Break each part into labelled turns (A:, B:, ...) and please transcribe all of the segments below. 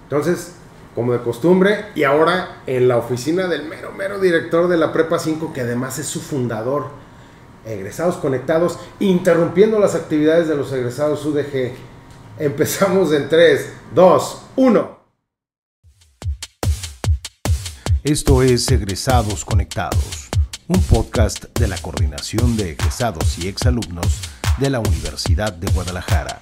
A: Entonces, como de costumbre, y ahora en la oficina del mero director de la Prepa 5, que además es su fundador, Egresados Conectados, interrumpiendo las actividades de los egresados UDG. Empezamos en 3, 2, 1.
B: Esto es Egresados Conectados, un podcast de la Coordinación de Egresados y Exalumnos de la Universidad de Guadalajara.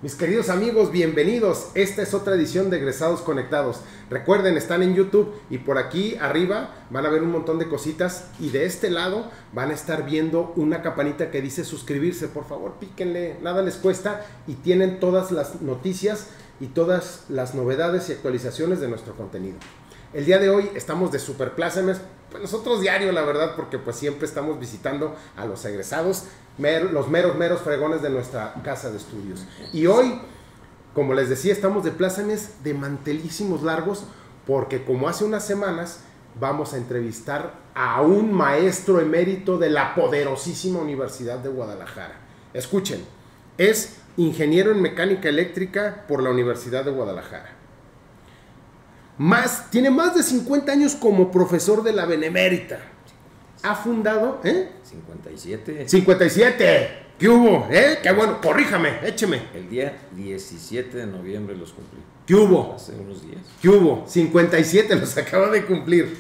A: Mis queridos amigos, bienvenidos. Esta es otra edición de Egresados Conectados. Recuerden, están en YouTube y por aquí arriba van a ver un montón de cositas y de este lado van a estar viendo una campanita que dice suscribirse. Por favor, píquenle, nada les cuesta y tienen todas las noticias y todas las novedades y actualizaciones de nuestro contenido. El día de hoy estamos de super plácemes, pues nosotros diario, la verdad, porque pues siempre estamos visitando a los egresados, los meros fregones de nuestra casa de estudios. Y hoy, como les decía, estamos de plácemes de mantelísimos largos, porque como hace unas semanas vamos a entrevistar a un maestro emérito de la poderosísima Universidad de Guadalajara. Escuchen, es ingeniero en mecánica eléctrica por la Universidad de Guadalajara. Tiene más de 50 años como profesor de la Benemérita. Ha fundado,
C: 57.
A: 57. ¿Qué hubo? Qué bueno, corríjame, écheme.
C: El día 17 de noviembre los cumplí.
A: ¿Qué hubo?
C: Hace unos días.
A: ¿Qué hubo? 57 los acaba de cumplir.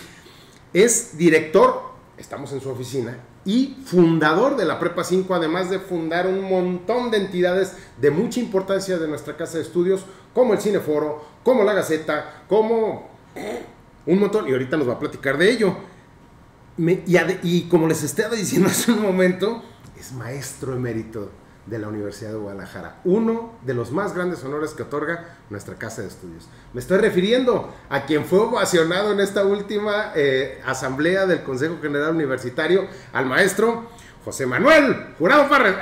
A: Es director, estamos en su oficina, y fundador de la Prepa 5, además de fundar un montón de entidades de mucha importancia de nuestra casa de estudios, como el Cineforo, como la Gaceta, como un montón, y ahorita nos va a platicar de ello. Y como les estaba diciendo hace un momento, es maestro emérito de la Universidad de Guadalajara, uno de los más grandes honores que otorga nuestra casa de estudios. Me estoy refiriendo a quien fue ovacionado en esta última asamblea del Consejo General Universitario, al maestro José Manuel Jurado Parres.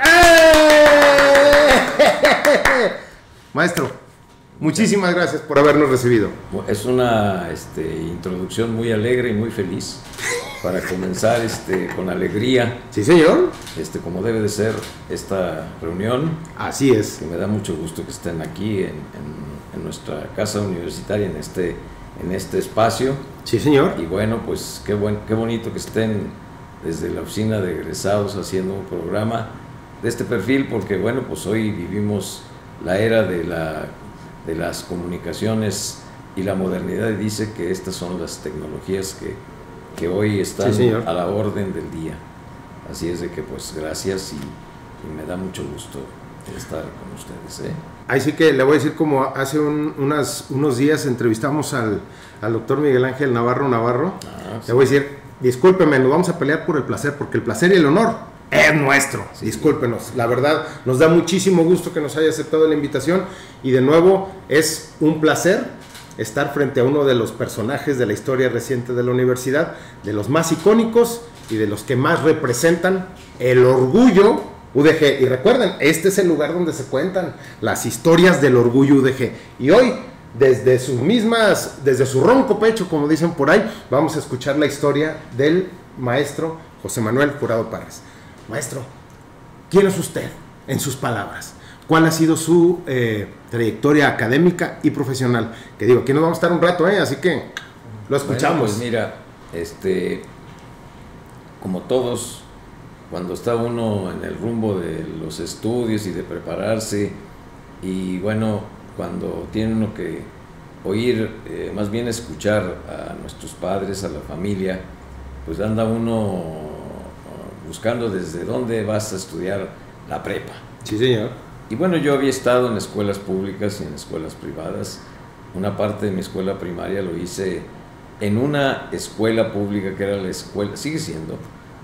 A: Maestro, muchísimas gracias por habernos recibido.
C: Es una introducción muy alegre y muy feliz para comenzar con alegría.
A: Sí, señor.
C: Como debe de ser esta reunión.
A: Así es.
C: Que me da mucho gusto que estén aquí en nuestra casa universitaria, en este espacio.
A: Sí, señor.
C: Y bueno, pues qué bonito que estén desde la oficina de egresados haciendo un programa de este perfil, porque bueno, pues hoy vivimos la era de las comunicaciones y la modernidad, y dice que estas son las tecnologías que hoy están a la orden del día. Así es de que pues gracias y me da mucho gusto estar con ustedes.
A: Ahí sí que le voy a decir, como hace unos días entrevistamos al doctor Miguel Ángel Navarro. Le voy a decir, discúlpeme, nos vamos a pelear por el placer, porque el placer y el honor es nuestro. Sí. Discúlpenos, la verdad nos da muchísimo gusto que nos haya aceptado la invitación, y de nuevo es un placer estar frente a uno de los personajes de la historia reciente de la universidad, de los más icónicos y de los que más representan el orgullo UDG. Y recuerden, este es el lugar donde se cuentan las historias del orgullo UDG. Y hoy, desde su ronco pecho, como dicen por ahí, vamos a escuchar la historia del maestro José Manuel Jurado Parres. Maestro, ¿quién es usted? En sus palabras, ¿cuál ha sido su trayectoria académica y profesional? Que digo, aquí nos vamos a estar un rato, así que lo escuchamos.
C: Bueno, pues mira, como todos, cuando está uno en el rumbo de los estudios y de prepararse, y bueno, cuando tiene uno que oír, más bien escuchar a nuestros padres, a la familia, pues anda uno buscando desde dónde vas a estudiar la prepa.
A: Sí, señor.
C: Y bueno, yo había estado en escuelas públicas y en escuelas privadas. Una parte de mi escuela primaria lo hice en una escuela pública que era la escuela, sigue siendo,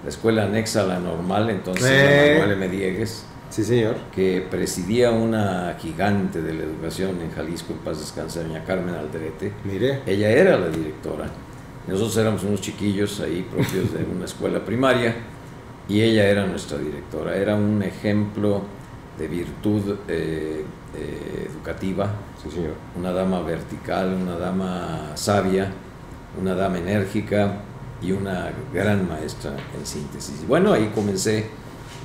C: la escuela anexa a la normal, entonces la Manuel M. Diegues.
A: Sí, señor.
C: Que presidía una gigante de la educación en Jalisco, en paz descanse, doña Carmen Alderete.
A: Mire.
C: Ella era la directora. Nosotros éramos unos chiquillos ahí propios de una escuela primaria, y ella era nuestra directora. Era un ejemplo de virtud educativa.
A: Sí, señor.
C: Una dama vertical, una dama sabia, una dama enérgica y una gran maestra en síntesis. Y bueno, ahí comencé.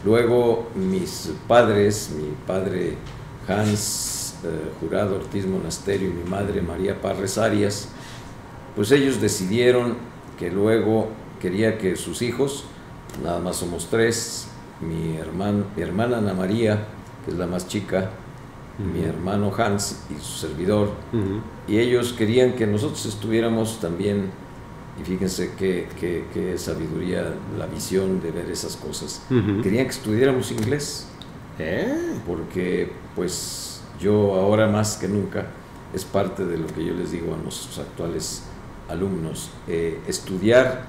C: Luego mis padres, mi padre Hans Jurado Ortiz Monasterio y mi madre María Parres Arias, pues ellos decidieron que luego quería que sus hijos, nada más somos 3, mi hermana Ana María, que es la más chica, mi hermano Hans y su servidor, y ellos querían que nosotros estuviéramos también, y fíjense qué sabiduría, la visión de ver esas cosas, querían que estudiáramos inglés, porque pues yo ahora más que nunca, es parte de lo que yo les digo a nuestros actuales alumnos, estudiar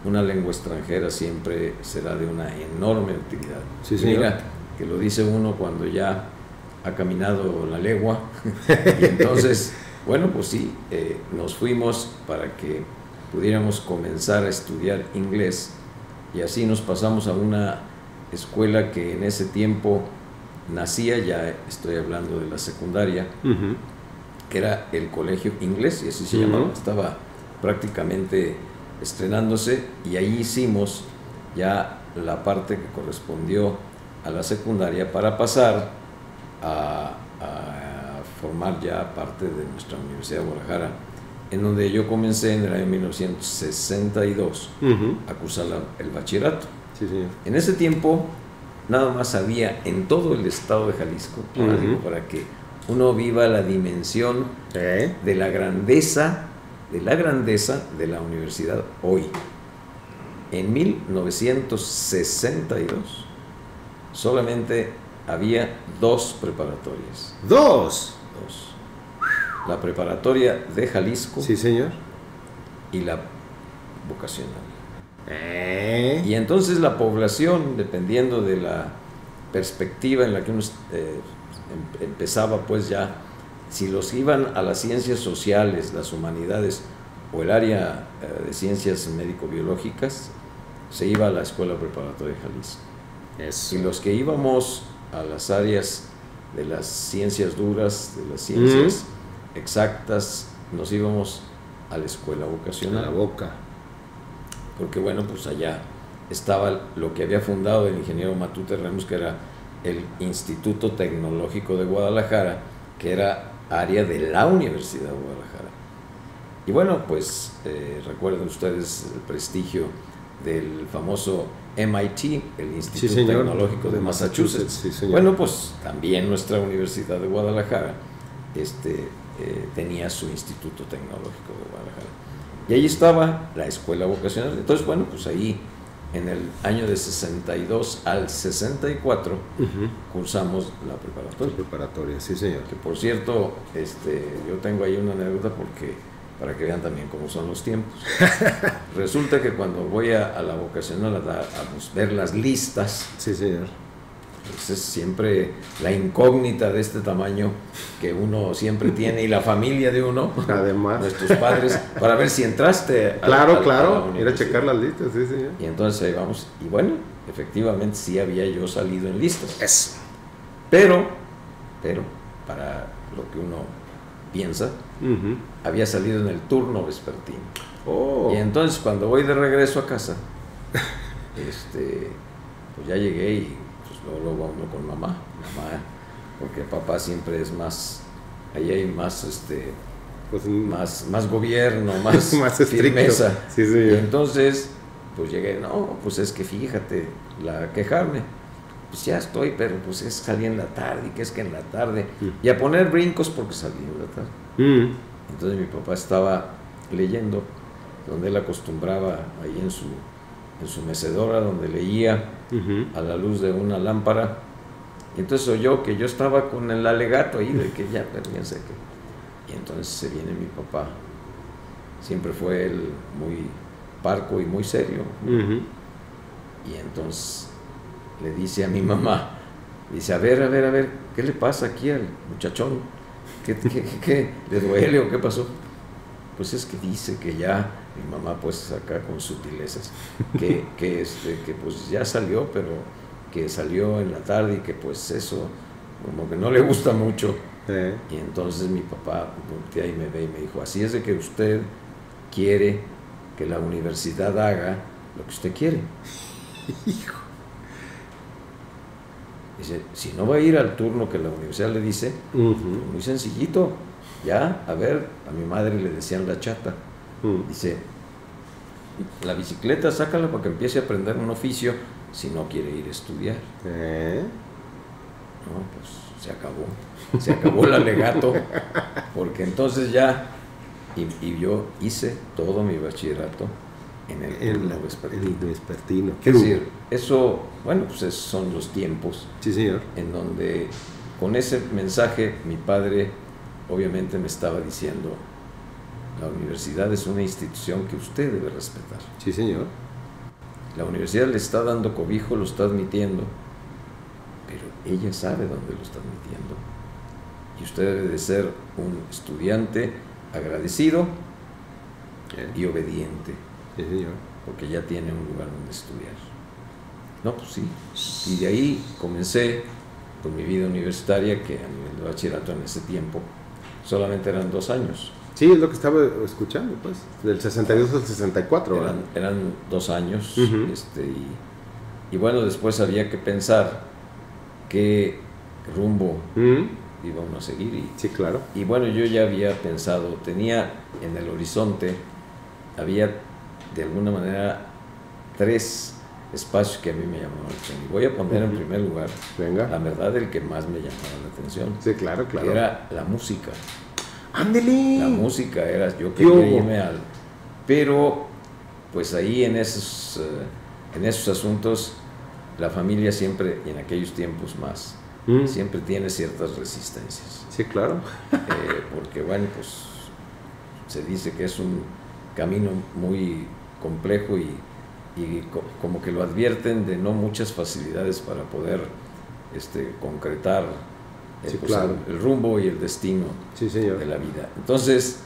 C: una lengua extranjera siempre será de una enorme utilidad.
A: Sí, señor.
C: Mira, que lo dice uno cuando ya ha caminado la legua, y entonces, bueno, pues sí, nos fuimos para que pudiéramos comenzar a estudiar inglés, y así nos pasamos a una escuela que en ese tiempo nacía, ya estoy hablando de la secundaria, que era el Colegio Inglés, y así se llamaba, estaba prácticamente estrenándose, y ahí hicimos ya la parte que correspondió a la secundaria para pasar a formar ya parte de nuestra Universidad de Guadalajara, en donde yo comencé en el año 1962 a cursar el bachillerato.
A: Sí, señor.
C: En ese tiempo nada más había en todo el estado de Jalisco, digo, para que uno viva la dimensión de la grandeza de la universidad hoy. En 1962 solamente había 2 preparatorias.
A: ¡2!
C: La preparatoria de Jalisco,
A: Sí, señor.
C: y la vocacional. Y entonces la población, dependiendo de la perspectiva en la que uno empezaba, pues ya, si los iban a las ciencias sociales, las humanidades o el área de ciencias médico-biológicas, se iba a la Escuela Preparatoria de Jalisco.
A: Eso.
C: Y los que íbamos a las áreas de las ciencias duras, de las ciencias exactas, nos íbamos a la Escuela Vocacional.
A: A la boca.
C: Porque bueno, pues allá estaba lo que había fundado el ingeniero Matute Ramos, que era el Instituto Tecnológico de Guadalajara, que era área de la Universidad de Guadalajara. Y bueno, pues recuerden ustedes el prestigio del famoso MIT, el Instituto Tecnológico de Massachusetts.
A: Sí, señor.
C: Bueno, pues también nuestra Universidad de Guadalajara tenía su Instituto Tecnológico de Guadalajara. Y ahí estaba la escuela vocacional. Entonces, bueno, pues ahí en el año de 62 al 64 cursamos la preparatoria.
A: Preparatoria, sí, señor.
C: Que por cierto, yo tengo ahí una anécdota para que vean también cómo son los tiempos. Resulta que cuando voy a la vocacional a ver las listas,
A: sí, señor,
C: pues es siempre la incógnita de este tamaño que uno siempre tiene, y la familia de uno,
A: además,
C: nuestros padres, para ver si entraste
A: claro,
C: a
A: ir a checar las listas, sí, señor.
C: Y entonces ahí vamos, y bueno, efectivamente sí había yo salido en listas.
A: Eso.
C: Pero, para lo que uno piensa, había salido en el turno vespertino. Y entonces cuando voy de regreso a casa, pues ya llegué y pues luego uno con mamá, porque papá siempre es más, ahí hay más
A: pues,
C: más gobierno, más,
A: más
C: firmeza.
A: Sí, sí.
C: Y entonces pues llegué, no, pues es que fíjate, quejarme, pues ya estoy, pero pues es salí en la tarde, y que es que en la tarde, y a poner brincos porque salí en la tarde. Entonces mi papá estaba leyendo, donde él acostumbraba, ahí en su mecedora, donde leía a la luz de una lámpara. Y entonces oyó que yo estaba con el alegato ahí de que ya fíjense que. Y entonces se viene mi papá. Siempre fue él muy parco y muy serio. Y entonces le dice a mi mamá, dice, a ver, ¿qué le pasa aquí al muchachón? ¿Qué le duele o qué pasó? Pues es que dice que ya, mi mamá pues acá con sutilezas, que pues ya salió, pero que salió en la tarde y que pues eso como que no le gusta mucho. Y entonces mi papá voltea y me ve y me dijo, así es de que usted quiere que la universidad haga lo que usted quiere.
A: Hijo.
C: Dice, si no va a ir al turno que la universidad le dice, muy sencillito, ya, a ver, a mi madre le decían la chata. Dice, la bicicleta sácala para que empiece a aprender un oficio si no quiere ir a estudiar. No, pues se acabó el alegato, porque entonces ya, y yo hice todo mi bachillerato en el vespertino. Es decir, eso, bueno, pues esos son los tiempos.
A: Sí, señor.
C: En donde con ese mensaje mi padre obviamente me estaba diciendo, la universidad es una institución que usted debe respetar.
A: Sí, señor.
C: La universidad le está dando cobijo, lo está admitiendo, pero ella sabe dónde lo está admitiendo. Y usted debe de ser un estudiante agradecido y obediente.
A: Sí, señor.
C: Porque ya tiene un lugar donde estudiar. No, pues sí. Y de ahí comencé con mi vida universitaria, que a nivel de bachillerato en ese tiempo solamente eran 2 años.
A: Sí, es lo que estaba escuchando, pues, del 62 al 64.
C: Eran 2 años, y bueno, después había que pensar qué rumbo iba uno a seguir.
A: Sí, claro.
C: Y bueno, yo ya había pensado, tenía en el horizonte, había de alguna manera 3 espacios que a mí me llamaban la atención. Y voy a poner en primer lugar, la verdad, el que más me llamaba la atención.
A: Sí, claro, claro.
C: Que era la música.
A: ¡Ándele!
C: La música era, yo quería irme al... Pero, pues ahí en esos asuntos, la familia siempre, y en aquellos tiempos más, siempre tiene ciertas resistencias.
A: Sí, claro.
C: Porque, bueno, pues se dice que es un camino muy complejo y como que lo advierten de no muchas facilidades para poder concretar
A: claro,
C: el rumbo y el destino de la vida. Entonces,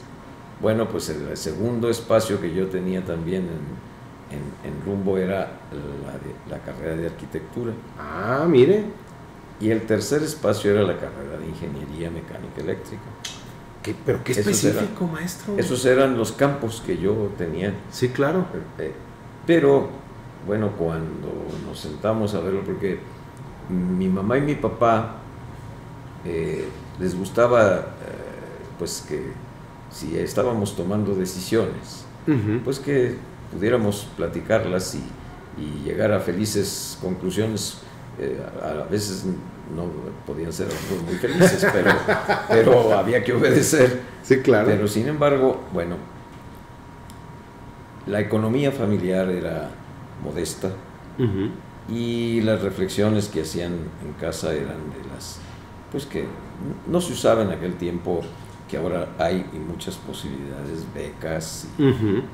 C: bueno, pues el segundo espacio que yo tenía también en rumbo era la carrera de arquitectura.
A: Ah, mire.
C: Y el tercer espacio era la carrera de ingeniería mecánica eléctrica.
A: ¿Pero qué específico, maestro?
C: Esos eran los campos que yo tenía.
A: Sí, claro.
C: Pero, bueno, cuando nos sentamos a verlo, porque mi mamá y mi papá les gustaba, pues que si estábamos tomando decisiones, pues que pudiéramos platicarlas y llegar a felices conclusiones. A veces no podían ser muy felices, pero había que obedecer.
A: Sí, claro.
C: Pero sin embargo, bueno, la economía familiar era modesta, y las reflexiones que hacían en casa eran de las, pues que no se usaba en aquel tiempo, que ahora hay y muchas posibilidades, becas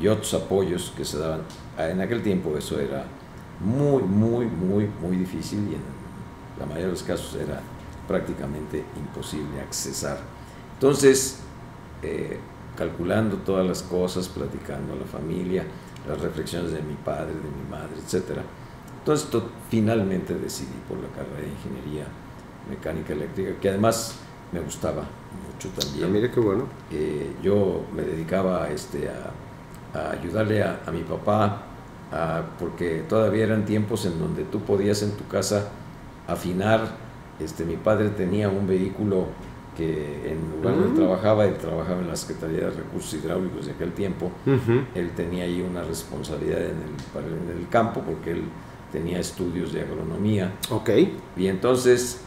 C: y otros apoyos que se daban. En aquel tiempo eso era muy, muy, muy, muy difícil, y en la mayoría de los casos era prácticamente imposible accesar. Entonces, calculando todas las cosas, platicando a la familia, las reflexiones de mi padre, de mi madre, etc. Entonces, finalmente decidí por la carrera de ingeniería mecánica eléctrica, que además me gustaba mucho también.
A: Ah, mire qué bueno.
C: Yo me dedicaba a ayudarle a mi papá, porque todavía eran tiempos en donde tú podías en tu casa afinar. Mi padre tenía un vehículo que en lugar donde trabajaba, él trabajaba en la Secretaría de Recursos Hidráulicos de aquel tiempo. Él tenía ahí una responsabilidad en el campo, porque él tenía estudios de agronomía.
A: Ok.
C: Y entonces,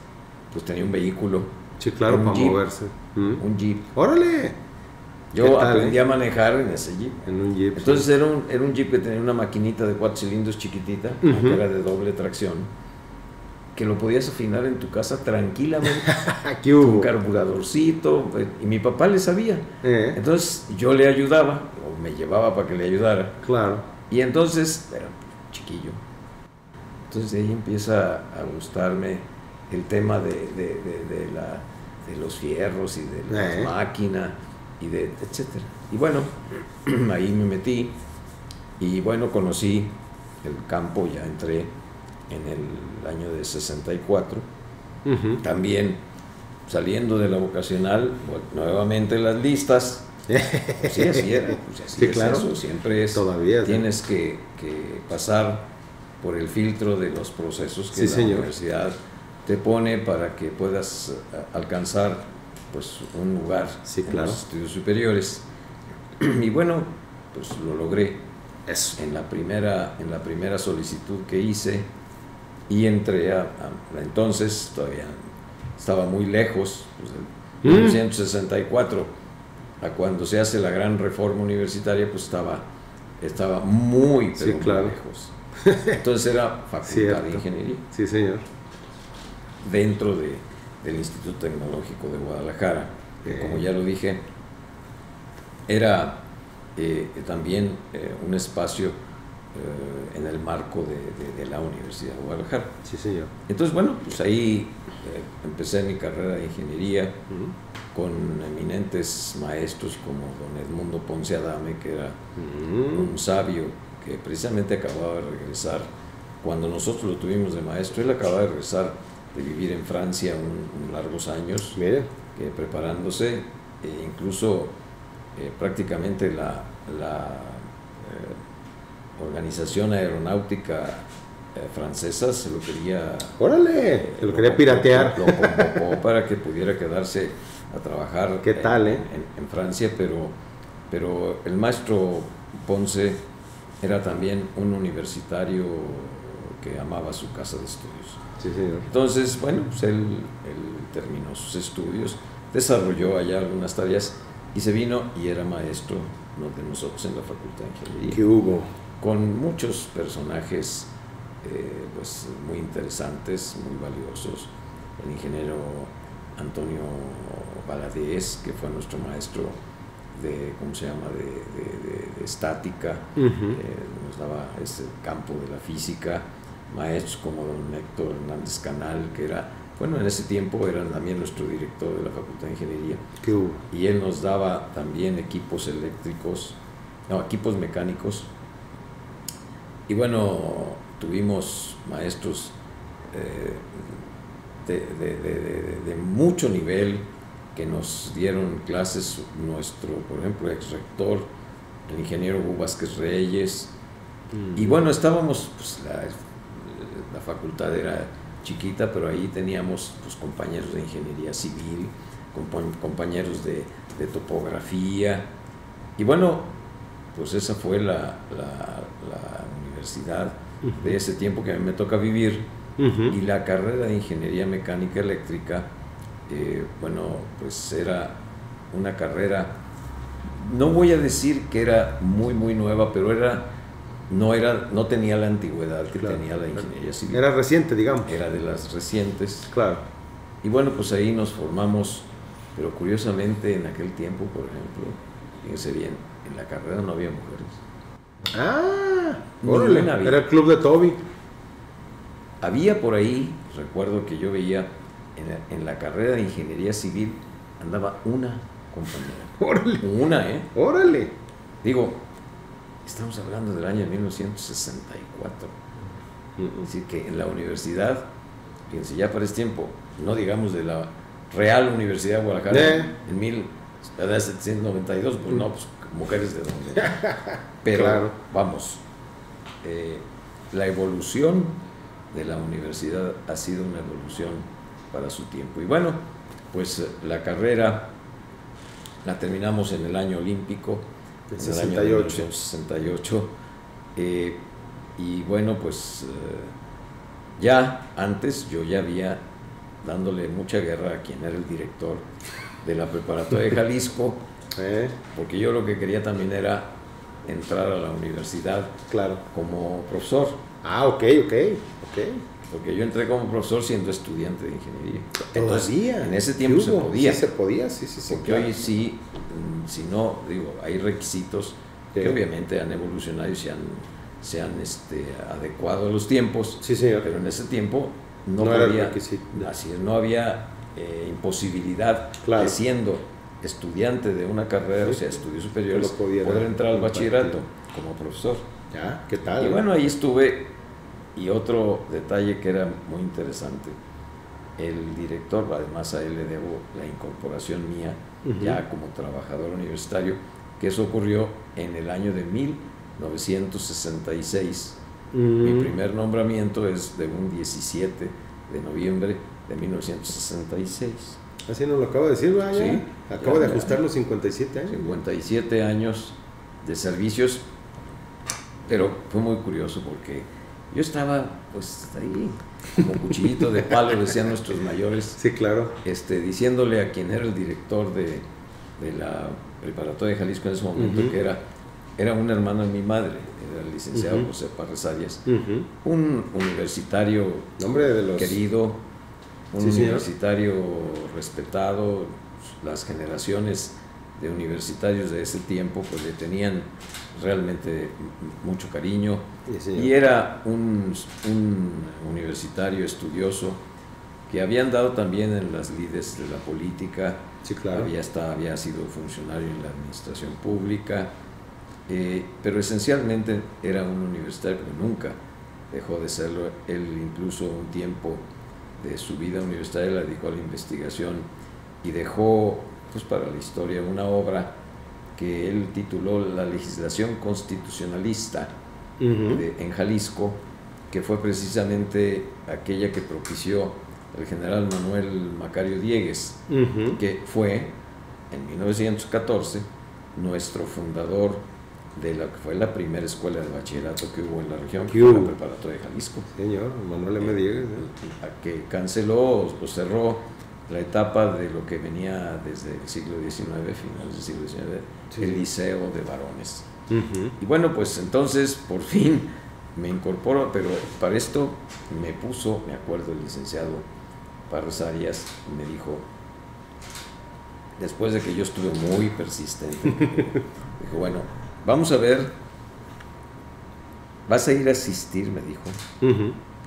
C: pues tenía un vehículo.
A: Sí, claro, para moverse.
C: Un Jeep.
A: ¡Órale!
C: Yo aprendí a manejar en ese Jeep.
A: En un Jeep.
C: Entonces era un Jeep que tenía una maquinita de 4 cilindros chiquitita, que era de doble tracción, que lo podías afinar en tu casa tranquilamente.
A: ¿Qué hubo?
C: Un carburadorcito, y mi papá le sabía. Entonces yo le ayudaba, o me llevaba para que le ayudara.
A: Claro.
C: Y entonces, era chiquillo. Entonces de ahí empieza a gustarme el tema de los fierros y de la máquina, y etcétera. Y bueno, ahí me metí, y bueno, conocí el campo, ya entré en el año de 64, también saliendo de la vocacional, bueno, nuevamente las listas. Pues sí, así era, pues así
A: sí,
C: es,
A: claro.
C: eso, siempre es,
A: todavía
C: tienes que pasar por el filtro de los procesos que
A: sí,
C: la universidad te pone para que puedas alcanzar pues un lugar en los estudios superiores. Y bueno, pues lo logré.
A: Eso.
C: En la primera solicitud que hice, y entré entonces, todavía estaba muy lejos, pues, en 1964, a cuando se hace la gran reforma universitaria, pues estaba muy, pero muy lejos. Entonces era Facultad de Ingeniería.
A: Sí, señor.
C: Dentro del Instituto Tecnológico de Guadalajara, que como ya lo dije, era también un espacio en el marco de la Universidad de Guadalajara.
A: Sí, señor.
C: Entonces, bueno, pues ahí empecé mi carrera de ingeniería con eminentes maestros como don Edmundo Ponce Adame, que era un sabio que precisamente acababa de regresar. Cuando nosotros lo tuvimos de maestro, él acababa de regresar de vivir en Francia largos años, preparándose, incluso prácticamente la Organización Aeronáutica francesa se lo quería...
A: ¡Órale! Se lo quería piratear.
C: Lo convocó para que pudiera quedarse a trabajar en Francia, pero el maestro Ponce era también un universitario que amaba su casa de estudios.
A: Sí, señor.
C: Entonces, bueno, pues él terminó sus estudios, desarrolló allá algunas tareas y se vino y era maestro de nosotros en la Facultad de Ingeniería.
A: ¿Qué hubo?
C: Con muchos personajes pues muy interesantes, muy valiosos. El ingeniero Antonio Valadez, que fue nuestro maestro de, ¿cómo se llama?, de estática, nos daba ese campo de la física. Maestros como don Héctor Hernández Canal, que era, bueno, en ese tiempo era también nuestro director de la Facultad de Ingeniería.
A: ¿Qué hubo?
C: Y él nos daba también equipos mecánicos. Y bueno, tuvimos maestros de mucho nivel que nos dieron clases. Por ejemplo, ex rector, el ingeniero Hugo Vázquez Reyes. Y bueno, estábamos, pues la facultad era chiquita, pero ahí teníamos pues compañeros de ingeniería civil, compañeros de topografía. Y bueno, pues esa fue la universidad de ese tiempo que a mí me toca vivir. Y la carrera de ingeniería mecánica eléctrica, bueno, pues era una carrera, no voy a decir que era muy nueva, pero no tenía la antigüedad que tenía la ingeniería civil.
A: Era reciente, digamos.
C: Era de las recientes.
A: Claro.
C: Y bueno, pues ahí nos formamos, pero curiosamente en aquel tiempo, por ejemplo, fíjense bien, en la carrera no había mujeres.
A: Ah, órale, era el club de Toby.
C: Había por ahí, recuerdo que yo veía en la carrera de ingeniería civil, andaba una compañera.
A: Órale.
C: Una,
A: Órale.
C: Digo, estamos hablando del año 1964. Es decir, que en la universidad, fíjense, ya para ese tiempo, no digamos de la Real Universidad de Guadalajara, en 1792, pues no, pues mujeres de donde. Pero claro, vamos, la evolución de la universidad ha sido una evolución para su tiempo. Y bueno, pues la carrera la terminamos en el año olímpico, en el año 1968. Y bueno, pues ya antes yo ya había dándole mucha guerra a quien era el director de la preparatoria de Jalisco, porque yo lo que quería también era entrar a la universidad como profesor.
A: Ah, ok.
C: Porque yo entré como profesor siendo estudiante de ingeniería.
A: ¿Todavía?
C: En ese tiempo se podía.
A: Sí, se podía, sí.
C: Porque hoy sí, si no, digo, hay requisitos que obviamente han evolucionado y se han adecuado a los tiempos.
A: Sí, señor.
C: Pero en ese tiempo no
A: era
C: había,
A: requisito.
C: Así es, no había imposibilidad de siendo estudiante de una carrera, o sea, estudios superiores, poder entrar al bachillerato como profesor.
A: Ya, ¿qué tal?
C: Y bueno, ahí estuve. Y otro detalle que era muy interesante, el director, además a él le debo la incorporación mía ya como trabajador universitario, que eso ocurrió en el año de 1966. Mi primer nombramiento es de un 17 de noviembre de 1966.
A: Así nos lo acabo de decir, ¿verdad?
C: Sí.
A: Acabo de ajustar los 57 años.
C: 57 años de servicios, pero fue muy curioso porque yo estaba pues ahí como cuchillito de palo, decían nuestros mayores.
A: Sí, claro.
C: Diciéndole a quien era el director de la preparatoria de Jalisco en ese momento, que era un hermano de mi madre, era el licenciado José Parres Arias, un universitario querido, un universitario respetado. Las generaciones de universitarios de ese tiempo pues le tenían realmente mucho cariño, y era un universitario estudioso que había andado también en las lides de la política.
A: Sí, claro.
C: Había sido funcionario en la administración pública, pero esencialmente era un universitario que nunca dejó de serlo. Él incluso un tiempo de su vida universitaria la dedicó a la investigación y dejó pues para la historia una obra que él tituló La legislación constitucionalista en Jalisco, que fue precisamente aquella que propició el general Manuel Macario Diegues, que fue en 1914 nuestro fundador de la que fue la primera escuela de bachillerato que hubo en la región, que fue la preparatoria de Jalisco.
A: Señor, Manuel M. Diegues.
C: Que canceló o cerró la etapa de lo que venía desde el siglo XIX, finales del siglo XIX, el liceo de varones. Y bueno, pues entonces por fin me incorporo, pero para esto me acuerdo el licenciado Parres Arias, me dijo, después de que yo estuve muy persistente, dijo, bueno, vamos a ver, vas a ir a asistir, me dijo,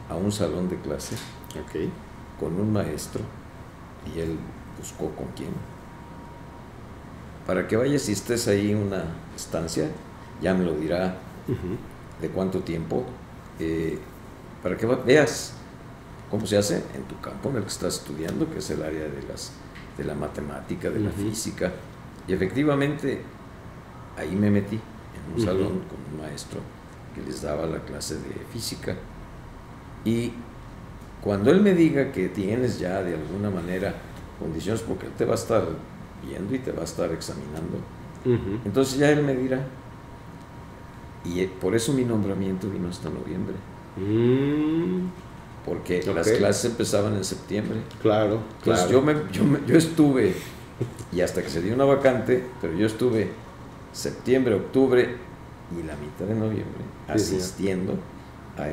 C: a un salón de clase con un maestro, y él buscó con quién, para que vayas y estés ahí una estancia, ya me lo dirá de cuánto tiempo, para que veas cómo se hace en tu campo en el que estás estudiando, que es el área de la matemática, de la física. Y efectivamente ahí me metí en un salón con un maestro que les daba la clase de física, y cuando él me diga que tienes ya de alguna manera condiciones, porque él te va a estar viendo y te va a estar examinando, entonces ya él me dirá. Y por eso mi nombramiento vino hasta noviembre, porque las clases empezaban en septiembre.
A: Claro.
C: Entonces yo estuve, y hasta que se dio una vacante, pero yo estuve septiembre, octubre y la mitad de noviembre asistiendo a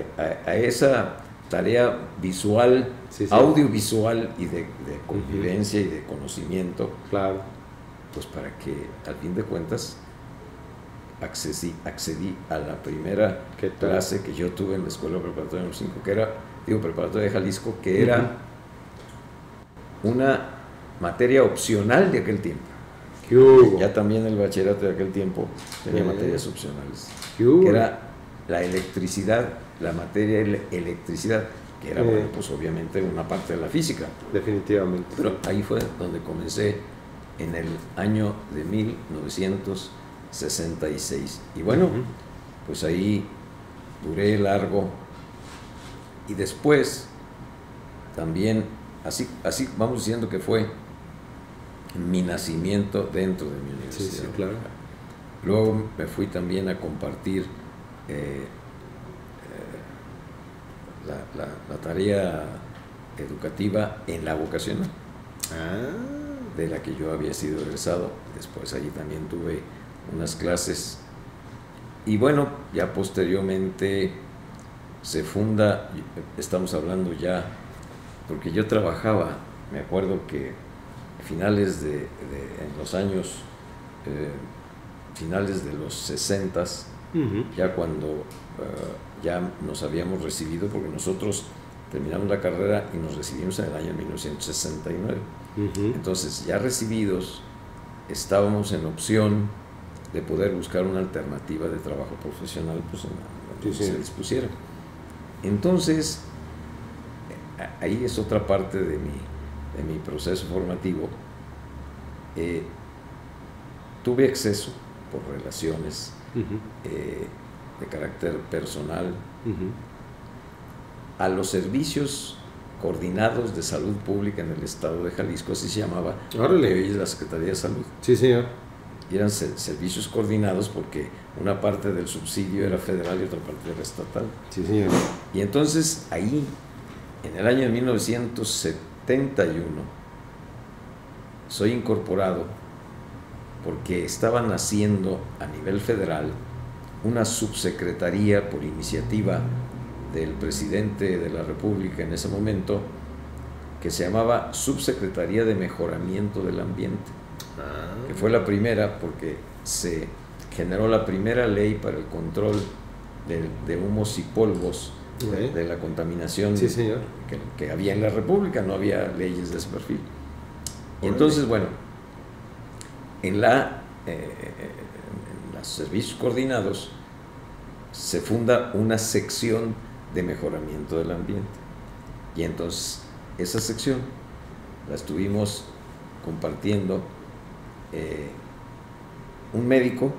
C: esa tarea visual, audiovisual y de convivencia y de conocimiento.
A: Claro.
C: Pues para que al fin de cuentas accedí a la primera clase que yo tuve en la escuela preparatoria número 5, que era, preparatoria de Jalisco, que era una materia opcional de aquel tiempo. Ya también el bachillerato de aquel tiempo tenía materias opcionales, que era la electricidad, la materia electricidad, que era, bueno, pues obviamente una parte de la física.
A: Definitivamente.
C: Pero ahí fue donde comencé en el año de 1966. Y bueno, pues ahí duré largo, y después también, así vamos diciendo que fue mi nacimiento dentro de mi universidad.
A: Sí, claro.
C: Luego me fui también a compartir la tarea educativa en la vocacional, de la que yo había sido egresado. Después allí también tuve unas clases, y bueno, ya posteriormente se funda, estamos hablando ya, porque yo trabajaba, me acuerdo que finales en los años finales de los 60s, ya cuando ya nos habíamos recibido, porque nosotros terminamos la carrera y nos recibimos en el año 1969. Entonces, ya recibidos, estábamos en opción de poder buscar una alternativa de trabajo profesional, pues en donde se dispusiera. Entonces, ahí es otra parte de mi proceso formativo. Tuve acceso por relaciones de carácter personal a los servicios Coordinados de Salud Pública en el estado de Jalisco, así se llamaba.
A: Órale.
C: Que hoy es la Secretaría de Salud.
A: Sí, señor.
C: Y eran servicios coordinados porque una parte del subsidio era federal y otra parte era estatal.
A: Sí, señor.
C: Y entonces ahí, en el año 1971, soy incorporado porque estaban haciendo a nivel federal una subsecretaría por iniciativa del presidente de la República en ese momento, que se llamaba Subsecretaría de Mejoramiento del Ambiente, que fue la primera porque se generó la primera ley para el control de humos y polvos, de la contaminación,
A: sí, señor,
C: que había en la República. No había leyes de ese perfil. Y entonces, bueno, en los servicios coordinados se funda una sección de mejoramiento del ambiente. Y entonces esa sección la estuvimos compartiendo un médico,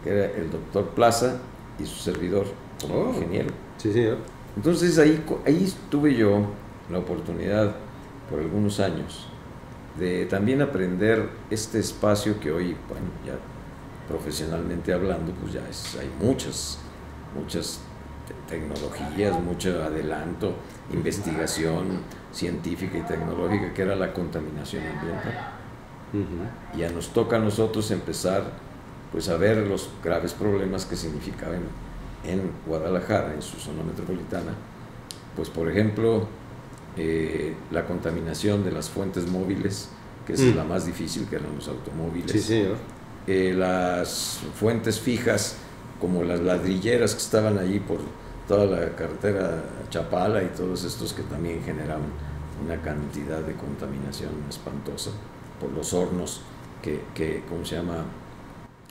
C: que era el doctor Plaza, y su servidor como ingeniero.
A: Sí, señor.
C: Entonces ahí tuve yo la oportunidad por algunos años de también aprender este espacio que hoy, bueno, ya profesionalmente hablando, pues ya hay muchas tecnologías, mucho adelanto, investigación científica y tecnológica, que era la contaminación ambiental. Y ya nos toca a nosotros empezar pues a ver los graves problemas que significaban en Guadalajara, en su zona metropolitana. Pues por ejemplo, la contaminación de las fuentes móviles, que es la más difícil, que eran los automóviles.
A: Sí, señor.
C: Las fuentes fijas, como las ladrilleras que estaban allí por toda la carretera Chapala, y todos estos que también generaban una cantidad de contaminación espantosa por los hornos que ¿cómo se llama?,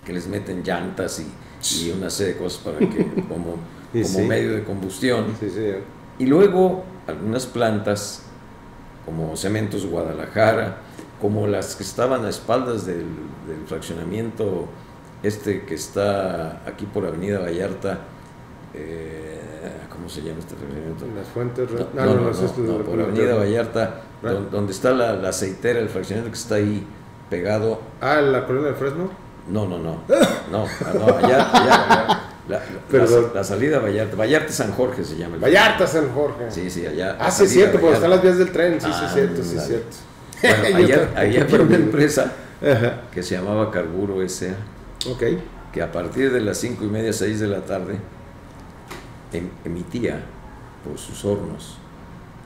C: que les meten llantas y una serie de cosas para que como medio de combustión.
A: Sí, señor.
C: Y luego algunas plantas como Cementos Guadalajara, como las que estaban a espaldas del fraccionamiento que está aquí por Avenida Vallarta. ¿Cómo se llama este fraccionamiento?
A: Las fuentes.
C: No, por Avenida Vallarta, donde está la aceitera, el fraccionamiento que está ahí pegado.
A: ¿La colonia del Fresno?
C: No, allá. La salida Vallarta San Jorge se llama.
A: Vallarta San Jorge.
C: Sí, allá.
A: Sí, es cierto, porque están las vías del tren. Sí, cierto.
C: Bueno, allá había una empresa que se llamaba Carburo S.A. Que a partir de las 5:30, 6 de la tarde emitía por sus hornos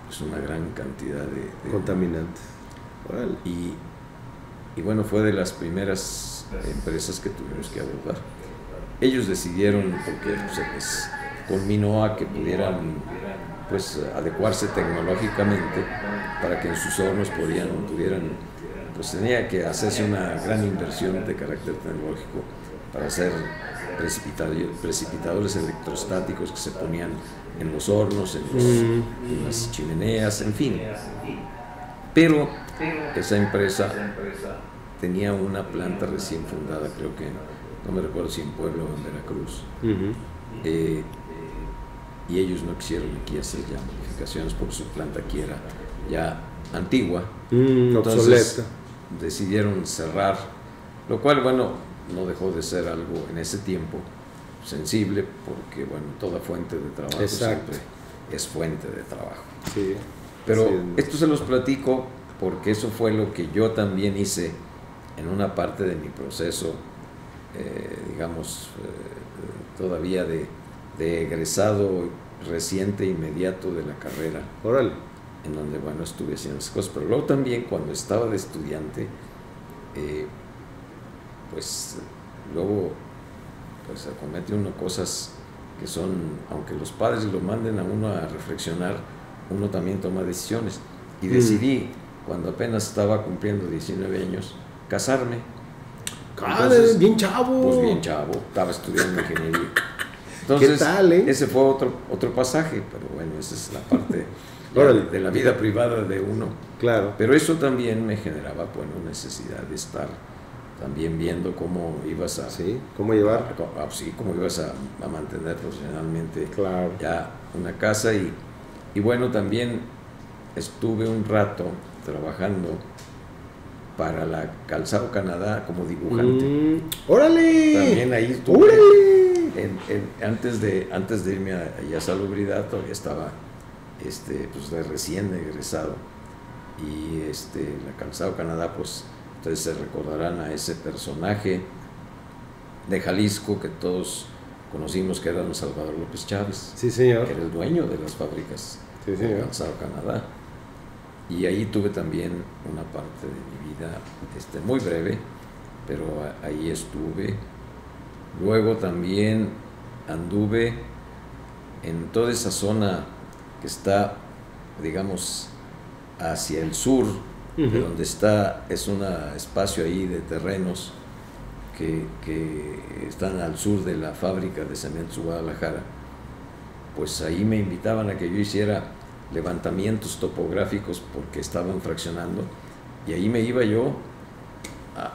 C: pues una gran cantidad de
A: contaminantes.
C: Y bueno, fue de las primeras empresas que tuvimos que abordar. Ellos decidieron, porque se les conminó a que pudieran pues adecuarse tecnológicamente para que en sus hornos pudieran, pues tenía que hacerse una gran inversión de carácter tecnológico para hacer precipitadores electrostáticos que se ponían en los hornos, en las chimeneas, en fin. Pero esa empresa tenía una planta recién fundada, creo que, no me recuerdo si en Puebla o en Veracruz. Y ellos no quisieron aquí hacer ya modificaciones porque su planta aquí era ya antigua.
A: Obsoleta.
C: Decidieron cerrar, lo cual, bueno, no dejó de ser algo en ese tiempo sensible, porque, bueno, toda fuente de trabajo siempre es fuente de trabajo.
A: Sí.
C: Pero esto se los platico porque eso fue lo que yo también hice en una parte de mi proceso, todavía de egresado reciente, inmediato de la carrera.
A: Órale.
C: En donde, bueno, estuve haciendo esas cosas. Pero luego también, cuando estaba de estudiante, pues luego pues acomete uno cosas que son, aunque los padres lo manden a uno a reflexionar, uno también toma decisiones. Y decidí, cuando apenas estaba cumpliendo 19 años, casarme.
A: Entonces, bien chavo.
C: Pues bien chavo, estaba estudiando ingeniería. Entonces,
A: ¿qué tal,
C: ese fue otro pasaje, pero bueno, esa es la parte de la vida privada de uno.
A: Claro.
C: Pero eso también me generaba, bueno, necesidad de estar también viendo cómo ibas a...
A: Sí, cómo llevar.
C: Cómo ibas a mantener profesionalmente
A: claro.
C: ya una casa. Y Y bueno, también estuve un rato trabajando para la Calzado Canadá como dibujante.
A: ¡Órale!
C: También ahí estuve. Antes de irme a Salubridad, todavía estaba pues recién egresado. Y la Calzado Canadá, pues ustedes se recordarán a ese personaje de Jalisco que todos conocimos, que era don Salvador López Chávez.
A: Sí, señor.
C: Que era el dueño de las fábricas de Calzado Canadá. Y ahí tuve también una parte de mi vida muy breve, pero ahí estuve. Luego también anduve en toda esa zona que está, digamos, hacia el sur, de donde es un espacio ahí de terrenos que están al sur de la fábrica de Cementos Guadalajara. Pues ahí me invitaban a que yo hiciera levantamientos topográficos porque estaban fraccionando, y ahí me iba yo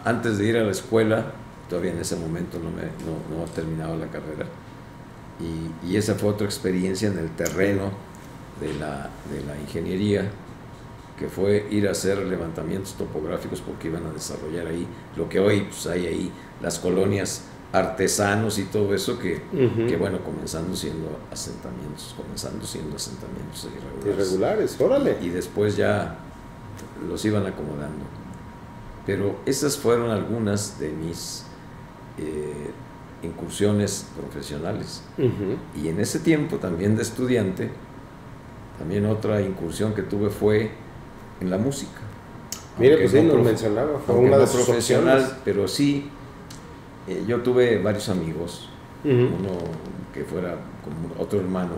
C: antes de ir a la escuela. Todavía en ese momento no terminaba la carrera, y esa fue otra experiencia en el terreno de la ingeniería, que fue ir a hacer levantamientos topográficos porque iban a desarrollar ahí lo que hoy pues hay ahí, las colonias artesanos y todo eso que bueno, comenzando siendo asentamientos
A: irregulares, órale.
C: Y después ya los iban acomodando. Pero esas fueron algunas de mis incursiones profesionales. Y en ese tiempo también de estudiante, también otra incursión que tuve fue en la música.
A: Mire, pues sí, nos mencionaba, fue una de sus
C: profesional,
A: opciones.
C: pero sí, yo tuve varios amigos, uno que fuera como otro hermano,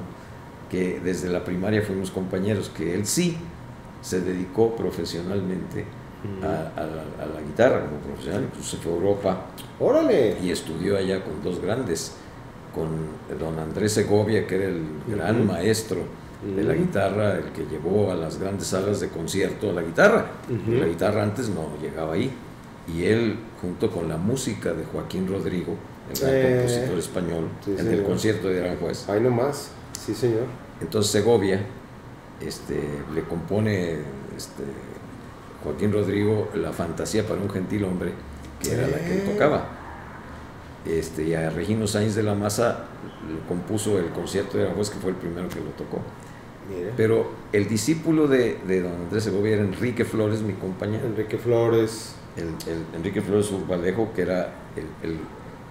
C: que desde la primaria fuimos compañeros, que él sí se dedicó profesionalmente a la guitarra como profesional, incluso se fue a Europa.
A: ¡Órale!
C: Y estudió allá con dos grandes, con don Andrés Segovia, que era el gran maestro de la guitarra, el que llevó a las grandes salas de concierto a la guitarra. La guitarra antes no llegaba ahí. Y él, junto con la música de Joaquín Rodrigo, el gran compositor español, en el concierto de Aranjuez.
A: Ahí nomás, sí señor.
C: Entonces Segovia le compone Joaquín Rodrigo la fantasía para un gentil hombre, que era la que él tocaba. Y a Regino Sáenz de la Maza le compuso el concierto de Aranjuez, que fue el primero que lo tocó.
A: Mira.
C: Pero el discípulo de don Andrés Segovia era Enrique Flores, mi compañero.
A: Enrique Flores.
C: Enrique Flores Urbalejo, que era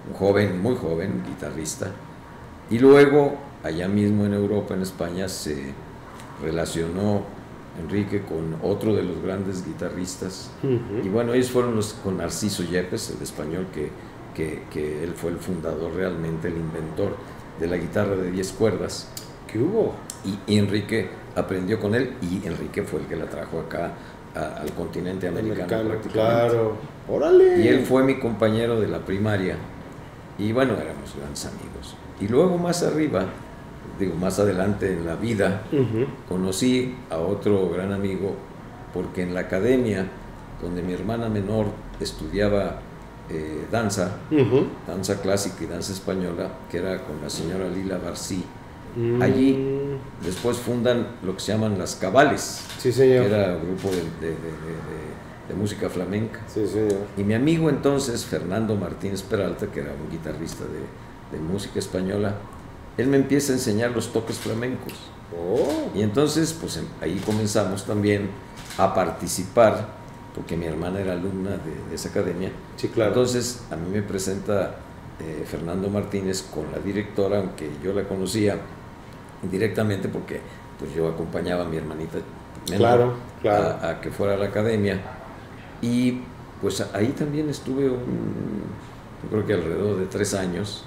C: un joven, muy joven, guitarrista. Y luego, allá mismo en Europa, en España, se relacionó Enrique con otro de los grandes guitarristas. Y bueno, ellos fueron los con Narciso Yepes, el español, que él fue el fundador realmente, el inventor de la guitarra de 10 cuerdas.
A: ¿Qué hubo?
C: Y Enrique aprendió con él, y Enrique fue el que la trajo acá al continente americano prácticamente.
A: Claro, órale.
C: Y él fue mi compañero de la primaria, y bueno, éramos grandes amigos. Y luego más arriba, más adelante en la vida, conocí a otro gran amigo, porque en la academia donde mi hermana menor estudiaba danza clásica y danza española, que era con la señora Lila Barcí. Allí después fundan lo que se llaman las Cabales,
A: sí, señor.
C: Que era un grupo de música flamenca.
A: Sí, señor.
C: Y mi amigo entonces, Fernando Martínez Peralta, que era un guitarrista de música española, él me empieza a enseñar los toques flamencos. Y entonces pues ahí comenzamos también a participar, porque mi hermana era alumna de esa academia.
A: Sí, claro.
C: Entonces a mí me presenta Fernando Martínez con la directora, aunque yo la conocía indirectamente porque pues yo acompañaba a mi hermanita menor a que fuera a la academia. Y pues ahí también estuve yo creo que alrededor de 3 años,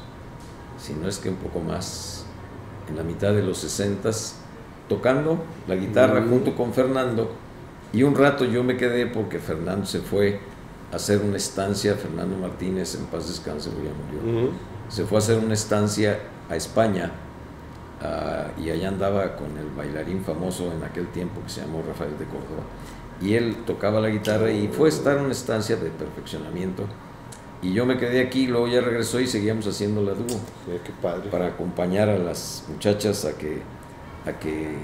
C: si no es que un poco más, en la mitad de los 60s, tocando la guitarra junto con Fernando. Y un rato yo me quedé porque Fernando se fue a hacer una estancia, Fernando Martínez, en paz descanse, ya murió. Se fue a hacer una estancia a España, y allá andaba con el bailarín famoso en aquel tiempo que se llamó Rafael de Córdoba, y él tocaba la guitarra y fue a estar en una estancia de perfeccionamiento. Y yo me quedé aquí, luego ya regresó y seguíamos haciendo la dúo.
A: Sí, qué padre.
C: Para acompañar a las muchachas a que a que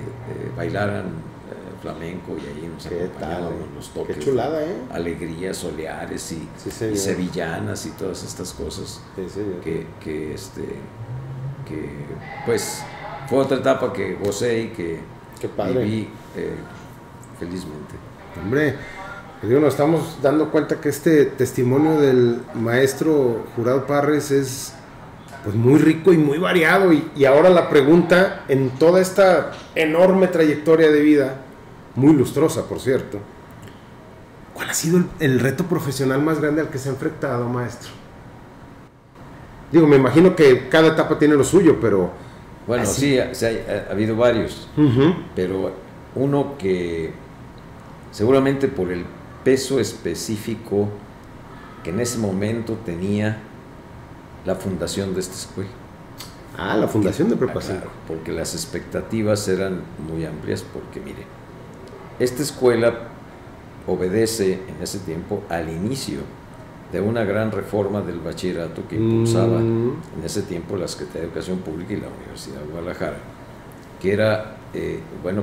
C: bailaran flamenco, y ahí nos acompañaban los toques.
A: Qué chulada,
C: Alegrías, soleares y
A: Sí,
C: sevillanas y todas estas cosas.
A: Sí,
C: que pues fue otra etapa que gocé y que viví felizmente.
A: Hombre, nos estamos dando cuenta que este testimonio del maestro Jurado Parres es pues muy rico y muy variado, y ahora la pregunta, en toda esta enorme trayectoria de vida, muy lustrosa por cierto, ¿cuál ha sido el reto profesional más grande al que se ha enfrentado, maestro? Digo, me imagino que cada etapa tiene lo suyo, pero...
C: Bueno, así. Sí, ha habido varios, pero uno que seguramente por el peso específico que en ese momento tenía la fundación de esta escuela.
A: La fundación de Prepa 5.
C: Claro, porque las expectativas eran muy amplias, porque mire, esta escuela obedece en ese tiempo al inicio de una gran reforma del bachillerato que impulsaba en ese tiempo la Secretaría de Educación Pública y la Universidad de Guadalajara, que era,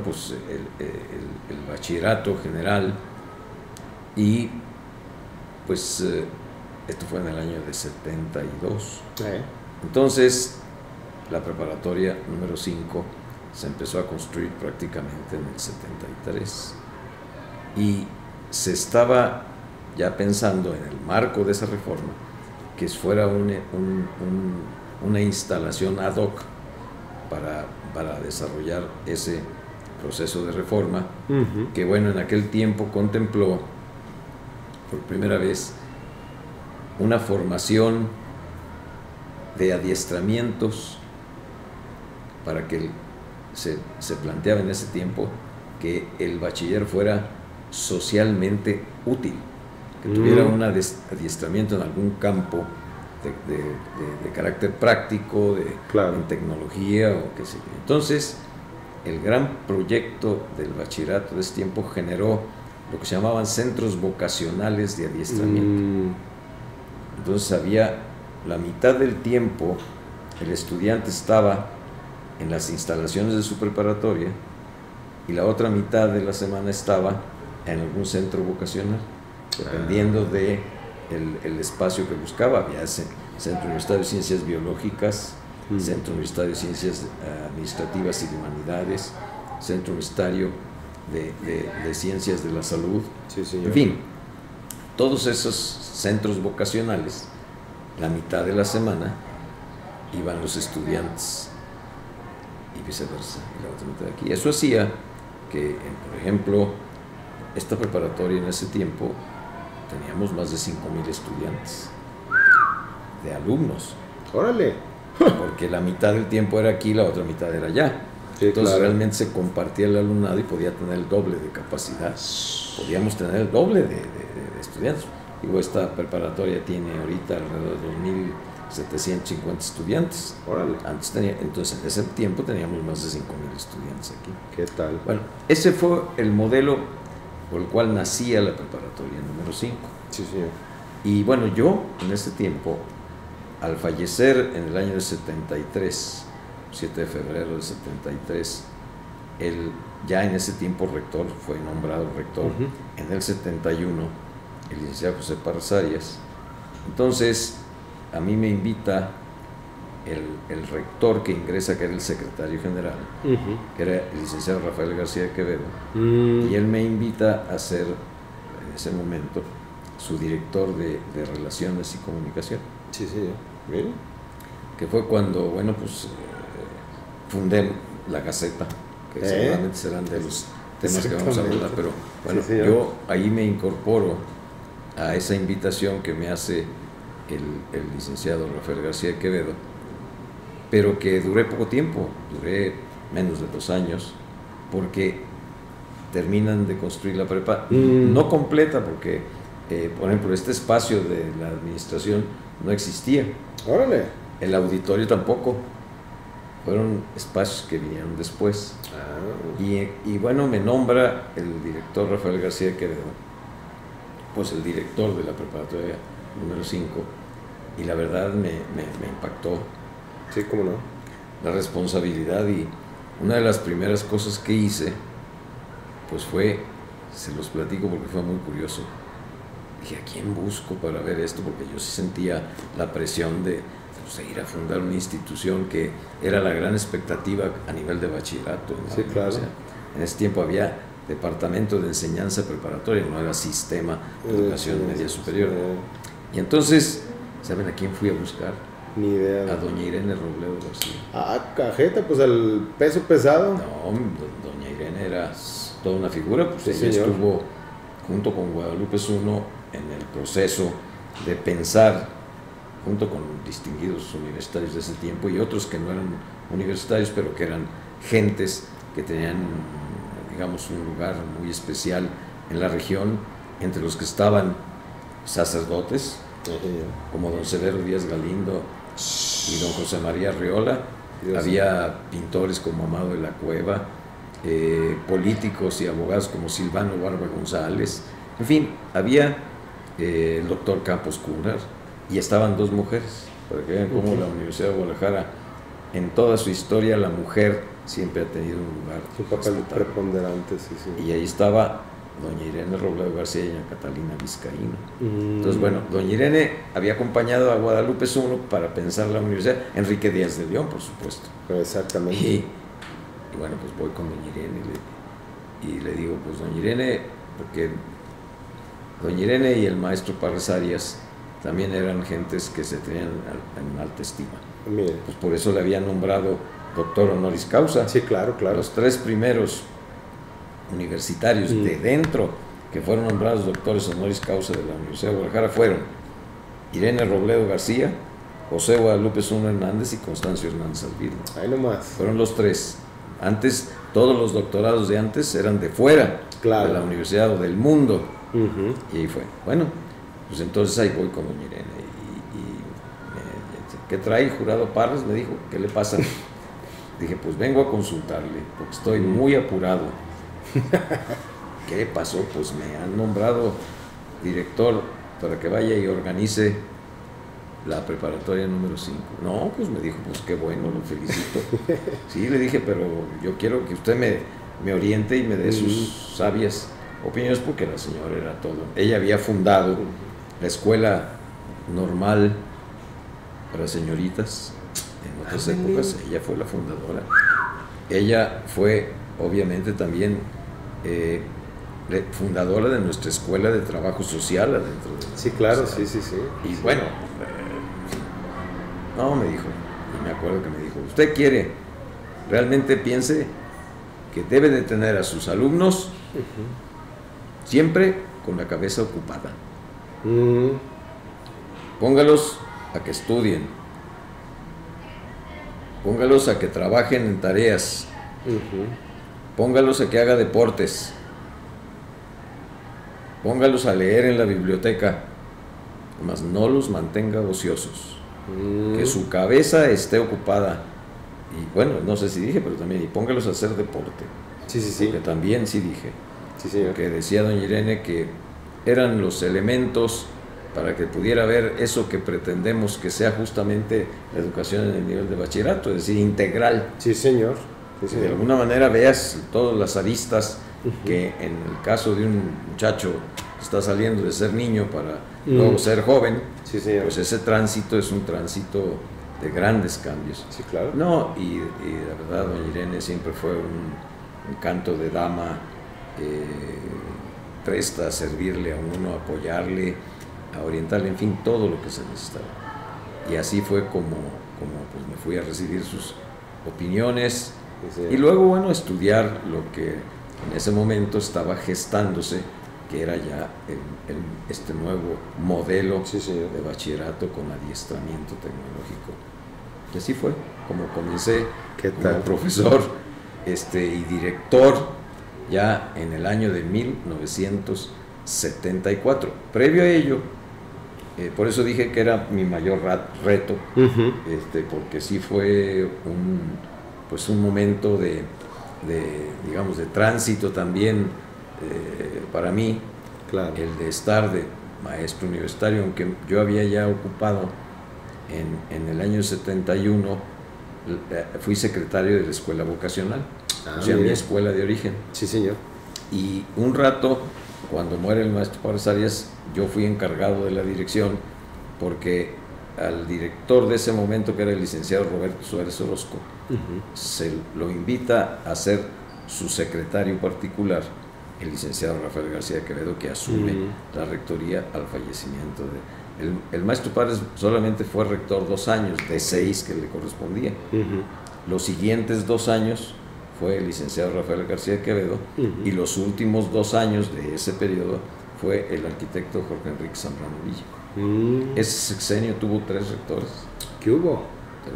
C: pues el bachillerato general, y pues esto fue en el año de 72. Entonces, la preparatoria número 5 se empezó a construir prácticamente en el 73, y se estaba ya pensando en el marco de esa reforma que fuera una instalación ad hoc para desarrollar ese proceso de reforma, que bueno, en aquel tiempo contempló por primera vez una formación de adiestramientos, para que se planteaba en ese tiempo que el bachiller fuera socialmente útil, que tuviera un adiestramiento en algún campo de carácter práctico, en tecnología o qué sé yo. Entonces, el gran proyecto del bachillerato de ese tiempo generó lo que se llamaban centros vocacionales de adiestramiento. Entonces había la mitad del tiempo el estudiante estaba en las instalaciones de su preparatoria, y la otra mitad de la semana estaba en algún centro vocacional, dependiendo de el espacio que buscaba. Había Centro Universitario de Ciencias Biológicas, Centro Universitario de Ciencias Administrativas y de Humanidades, Centro Universitario de Ciencias de la Salud, en fin, todos esos centros vocacionales, la mitad de la semana iban los estudiantes y viceversa, y la otra mitad de aquí. Eso hacía que, por ejemplo, esta preparatoria en ese tiempo teníamos más de 5,000 estudiantes, de alumnos.
A: ¡Órale!
C: Porque la mitad del tiempo era aquí, la otra mitad era allá. Entonces realmente se compartía el alumnado y podía tener el doble de capacidad. Podíamos tener el doble de estudiantes. Digo, esta preparatoria tiene ahorita alrededor de 2,750 estudiantes.
A: Órale.
C: Entonces en ese tiempo teníamos más de 5,000 estudiantes aquí.
A: ¿Qué tal?
C: Bueno, ese fue el modelo por el cual nacía la preparatoria número 5.
A: Sí, señor.
C: Y bueno, yo en ese tiempo, al fallecer en el año de 73, 7 de febrero del 73, ya en ese tiempo rector, fue nombrado rector. En el 71, el licenciado José Parres Arias. Entonces, a mí me invita el rector que ingresa, que era el secretario general, que era el licenciado Rafael García de Quevedo, y él me invita a ser, en ese momento, su director de Relaciones y Comunicación.
A: Sí, sí. ¿Bien?
C: Que fue cuando, bueno, pues fundé la Gaceta, que seguramente serán de los temas que vamos a hablar, pero bueno, sí, yo ahí me incorporo a esa invitación que me hace el licenciado Rafael García de Quevedo, pero que duré poco tiempo, duré menos de 2 años, porque terminan de construir la prepa, no completa, porque, por ejemplo, este espacio de la administración no existía.
A: ¡Órale!
C: El auditorio tampoco. Fueron espacios que vinieron después. Y bueno, me nombra el director Rafael García de Quevedo, pues el director de la preparatoria número 5, y la verdad me impactó.
A: Sí, cómo no.
C: La responsabilidad y una de las primeras cosas que hice, pues fue, se los platico porque fue muy curioso. Dije, ¿a quién busco para ver esto? Porque yo sí sentía la presión de ir a fundar una institución que era la gran expectativa a nivel de bachillerato.
A: Sí, claro.
C: En ese tiempo había departamento de enseñanza preparatoria, no era sistema de educación media superior. Y entonces, ¿saben a quién fui a buscar?
A: Ni idea.
C: A doña Irene Robledo García.
A: Cajeta, pues al peso pesado.
C: No, doña Irene era toda una figura, pues
A: sí,
C: ella
A: señor.
C: estuvo junto con Guadalupe Zuno en el proceso de pensar, junto con distinguidos universitarios de ese tiempo y otros que no eran universitarios, pero que eran gentes que tenían, digamos, un lugar muy especial en la región, entre los que estaban sacerdotes, como don Severo Díaz Galindo y don José María Arreola. Había pintores como Amado de la Cueva, políticos y abogados como Silvano Barba González, en fin, había el doctor Campos Cunar, y estaban dos mujeres, para que vean cómo la Universidad de Guadalajara, en toda su historia, la mujer siempre ha tenido un lugar.
A: Un papel preponderante, sí, sí.
C: Y ahí estaba doña Irene Robledo García y doña Catalina Vizcaíno. Entonces, bueno, doña Irene había acompañado a Guadalupe Zuno para pensar la universidad, Enrique Díaz de León, por supuesto.
A: Exactamente.
C: Y bueno, pues voy con doña Irene y le digo, pues doña Irene, porque doña Irene y el maestro Parras Arias también eran gentes que se tenían en alta estima.
A: Mire.
C: Pues por eso le habían nombrado doctor honoris causa.
A: Sí, claro, claro.
C: Los tres primeros universitarios de dentro que fueron nombrados doctores honoris causa de la Universidad de Guadalajara fueron Irene Robledo García, José Guadalupe Zuno Hernández y Constancio Hernández Alvirno.
A: Ahí nomás.
C: Fueron los tres. Antes, todos los doctorados de antes eran de fuera,
A: claro,
C: de la universidad o del mundo. Y ahí fue. Bueno, pues entonces ahí voy con doña Irene. ¿Qué trae jurado Parras? Me dijo, ¿qué le pasa? Dije, pues vengo a consultarle, porque estoy muy apurado. ¿Qué pasó? Pues me han nombrado director para que vaya y organice la preparatoria número 5. No, pues me dijo, pues qué bueno, lo felicito. Sí, le dije, pero yo quiero que usted me oriente y me dé sus sabias opiniones, porque la señora era todo. Ella había fundado la escuela normal para señoritas en otras épocas. Ella fue la fundadora. Ella fue, obviamente, también fundadora de nuestra escuela de trabajo social adentro de
A: sí, claro, sí.
C: Y bueno, no, me dijo, y me acuerdo que me dijo, usted quiere, realmente piense que debe de tener a sus alumnos siempre con la cabeza ocupada. Póngalos a que estudien, póngalos a que trabajen en tareas, póngalos a que haga deportes, póngalos a leer en la biblioteca, mas no los mantenga ociosos, que su cabeza esté ocupada. Y bueno, no sé si dije, pero también, y póngalos a hacer deporte.
A: Sí.
C: Porque también sí dije.
A: Sí, señor.
C: Porque decía doña Irene que eran los elementos para que pudiera haber eso que pretendemos que sea justamente la educación en el nivel de bachillerato, es decir, integral.
A: Sí, señor. Sí,
C: que de alguna manera veas todas las aristas que en el caso de un muchacho que está saliendo de ser niño para luego ser joven,
A: sí, señor,
C: pues ese tránsito es un tránsito de grandes cambios.
A: Sí, claro.
C: No, y la verdad, doña Irene siempre fue un canto de dama, presta a servirle a uno, a apoyarle, a orientarle, en fin, todo lo que se necesitaba. Y así fue como pues me fui a recibir sus opiniones, sí. Y luego, bueno, estudiar lo que en ese momento estaba gestándose, que era ya este nuevo modelo, sí, de bachillerato con adiestramiento tecnológico. Y así fue como comencé como profesor y director ya en el año de 1974. Previo a ello, por eso dije que era mi mayor reto, porque sí fue un momento de digamos, de tránsito también para mí, claro, el de estar de maestro universitario, aunque yo había ya ocupado en el año 71 fui secretario de la escuela vocacional, o sea,
A: mire.
C: mi escuela de origen.
A: Sí, señor.
C: Y un rato, cuando muere el maestro Párez Arias, yo fui encargado de la dirección, porque al director de ese momento, que era el licenciado Roberto Suárez Orozco, se lo invita a ser su secretario particular, el licenciado Rafael García Quevedo, que asume la rectoría al fallecimiento de... El maestro Párez solamente fue rector 2 años, de 6 que le correspondía. Los siguientes 2 años fue el licenciado Rafael García Quevedo, y los últimos 2 años de ese periodo fue el arquitecto Jorge Enrique Zambrano Villa. Ese sexenio tuvo 3 rectores.
A: ¿Qué hubo?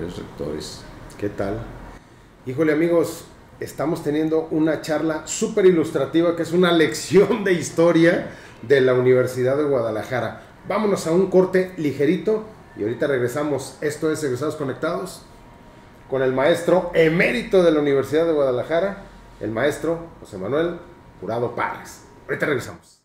C: 3 rectores.
A: ¿Qué tal? Híjole, amigos, estamos teniendo una charla súper ilustrativa, que es una lección de historia de la Universidad de Guadalajara. Vámonos a un corte ligerito y ahorita regresamos. Esto es Egresados Conectados con el maestro emérito de la Universidad de Guadalajara, el maestro José Manuel Jurado Párez. Ahorita regresamos.